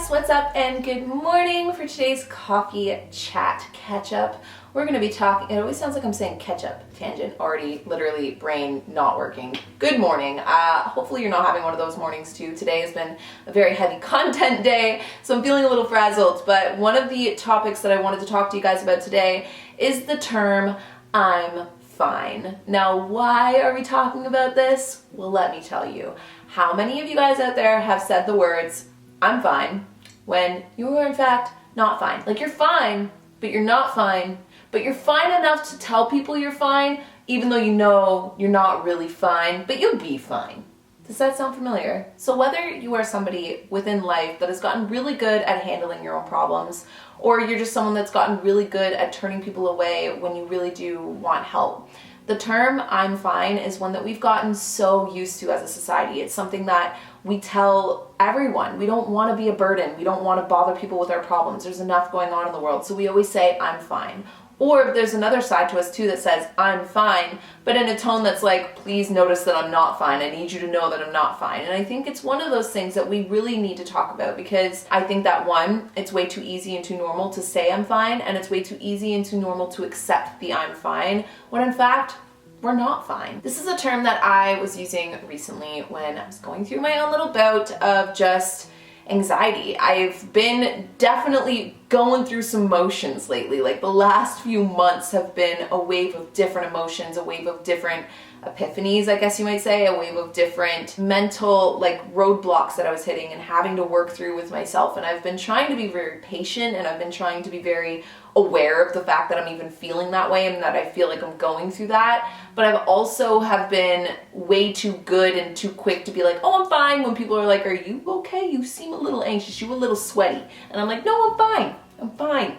guys, what's up and good morning for today's coffee chat catch-up. We're going to be talking, it always sounds like I'm saying ketchup, tangent, already literally brain not working. Good morning. Hopefully you're not having one of those mornings too. Today has been a very heavy content day, so I'm feeling a little frazzled, but one of the topics that I wanted to talk to you guys about today is the term I'm fine. Now, why are we talking about this? Well, let me tell you. How many of you guys out there have said the words, I'm fine, when you are in fact not fine? Like, you're fine, but you're not fine, but you're fine enough to tell people you're fine, even though you know you're not really fine, but you'll be fine. Does that sound familiar? So whether you are somebody within life that has gotten really good at handling your own problems, or you're just someone that's gotten really good at turning people away when you really do want help, the term I'm fine is one that we've gotten so used to as a society. It's something that we tell everyone. We don't want to be a burden. We don't want to bother people with our problems. There's enough going on in the world. So we always say, I'm fine. Or there's another side to us too that says, I'm fine, but in a tone that's like, please notice that I'm not fine. I need you to know that I'm not fine. And I think it's one of those things that we really need to talk about, because I think that one, it's way too easy and too normal to say I'm fine, and it's way too easy and too normal to accept the I'm fine, when in fact, we're not fine. This is a term that I was using recently when I was going through my own little bout of just anxiety. I've been definitely going through some motions lately. Like, the last few months have been a wave of different emotions, a wave of different epiphanies, I guess you might say, a wave of different mental roadblocks that I was hitting and having to work through with myself. And I've been trying to be very patient, and I've been trying to be very aware of the fact that I'm even feeling that way and that I feel like I'm going through that. But I've also have been way too good and too quick to be like, oh, I'm fine, when people are like, are you okay? You seem a little anxious, you a little sweaty. And I'm like, no, I'm fine. I'm fine.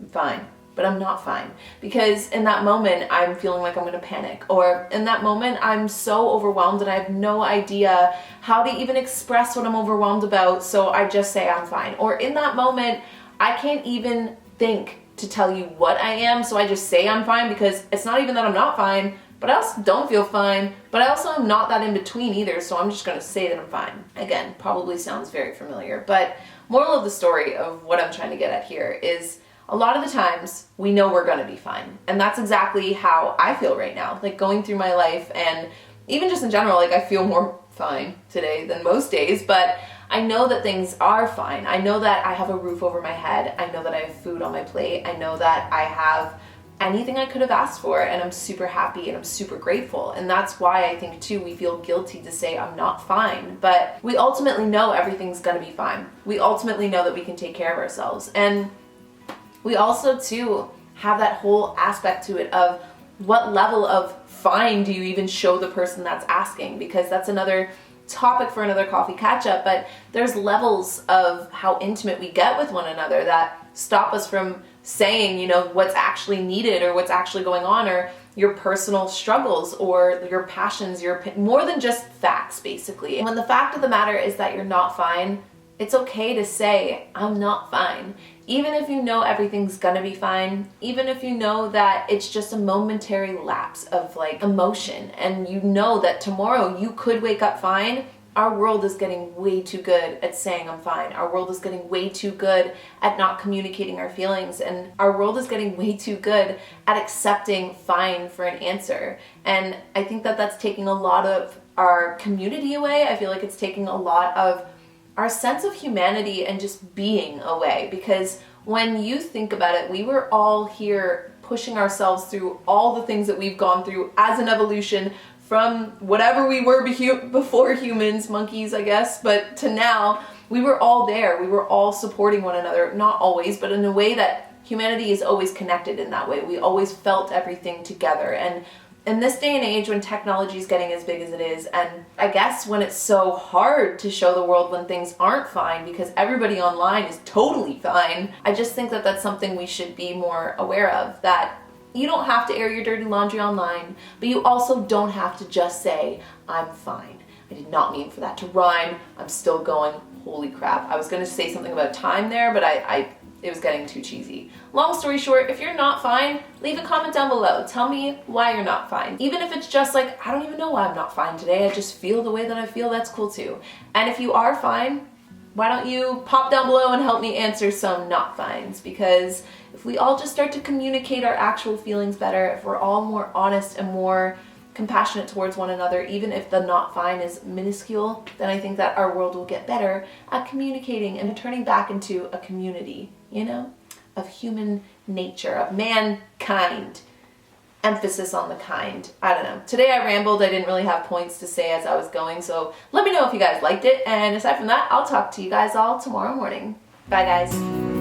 I'm fine. But I'm not fine, because in that moment I'm feeling like I'm gonna panic, or in that moment I'm so overwhelmed and I have no idea how to even express what I'm overwhelmed about, so I just say I'm fine. Or in that moment I can't even think to tell you what I am, so I just say I'm fine, because it's not even that I'm not fine, but I also don't feel fine, but I also am not that in between either, so I'm just gonna say that I'm fine. Again, probably sounds very familiar, but moral of the story of what I'm trying to get at here is, a lot of the times we know we're gonna be fine. And that's exactly how I feel right now. Like, going through my life, and even just in general, I feel more fine today than most days, but I know that things are fine. I know that I have a roof over my head. I know that I have food on my plate. I know that I have anything I could have asked for, and I'm super happy and I'm super grateful. And that's why I think too we feel guilty to say I'm not fine, but we ultimately know everything's gonna be fine. We ultimately know that we can take care of ourselves. And we also too have that whole aspect to it of what level of fine do you even show the person that's asking, because that's another topic for another coffee catch up. But there's levels of how intimate we get with one another that stop us from saying, you know, what's actually needed or what's actually going on, or your personal struggles or your passions, more than just facts, basically. And when the fact of the matter is that you're not fine, it's okay to say, I'm not fine. Even if you know everything's gonna be fine, even if you know that it's just a momentary lapse of emotion, and you know that tomorrow you could wake up fine, our world is getting way too good at saying I'm fine. Our world is getting way too good at not communicating our feelings, and our world is getting way too good at accepting fine for an answer. And I think that that's taking a lot of our community away. I feel like it's taking a lot of our sense of humanity and just being away, because when you think about it, we were all here pushing ourselves through all the things that we've gone through as an evolution, from whatever we were before humans, monkeys I guess, but to now, we were all there. We were all supporting one another, not always, but in a way that humanity is always connected in that way. We always felt everything together. And in this day and age, when technology is getting as big as it is, and I guess when it's so hard to show the world when things aren't fine because everybody online is totally fine, I just think that that's something we should be more aware of, that you don't have to air your dirty laundry online, but you also don't have to just say, I'm fine. I did not mean for that to rhyme. I'm still going, holy crap. I was gonna say something about time there, but it was getting too cheesy. Long story short, if you're not fine, leave a comment down below. Tell me why you're not fine. Even if it's just I don't even know why I'm not fine today. I just feel the way that I feel, that's cool too. And if you are fine, why don't you pop down below and help me answer some not fines? Because if we all just start to communicate our actual feelings better, if we're all more honest and more compassionate towards one another, even if the not fine is minuscule, then I think that our world will get better at communicating and turning back into a community, you know, of human nature, of mankind. Emphasis on the kind. I don't know. Today I rambled. I didn't really have points to say as I was going, so let me know if you guys liked it. And aside from that, I'll talk to you guys all tomorrow morning. Bye, guys.